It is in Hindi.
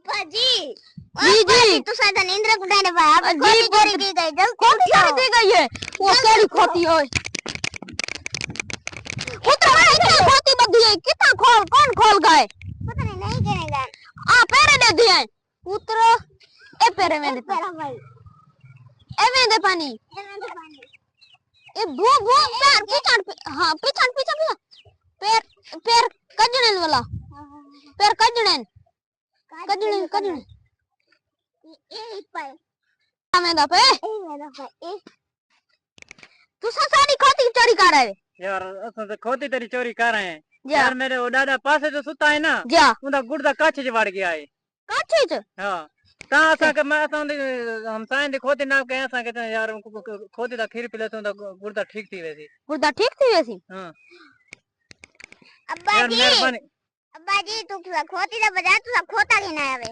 अब्बा जी जी जी तू सादा नींद उठाने भाई आप खोती चोरी की गई जल्दी खोती चोरी की गई है वो केड़ी खोती है पुत्र भाई क्या खोती बदी है कितना खोल कौन खोल गए पता नहीं गिनेगा आ पेरे दे दिए पुत्र ए पेरे में दे पेरा भाई ए में दे पानी ए भू भू पैर पीछे हां पीछे पीछे पैर पैर कजड़न वाला पैर कजड़न कजड़न ए पर में दा पे ए तू सारी खोती चोरी कर रहे यार असां तो खोती तेरी चोरी कर रहे हैं जा यार मेरे वो दादा पासे जो सुता है ना जा उनका गुर्दा कच्छ च वड़ गया है काछे च हां ता असां के मैं असां हम साइन दी खोती ना के असां के यार खोती दा खीर पिले तो गुर्दा ठीक थी वैसी गुर्दा ठीक थी वैसी हां अब्बा यार मेहरबानी जी तू खोती दा बजा तू खोता की ना आवे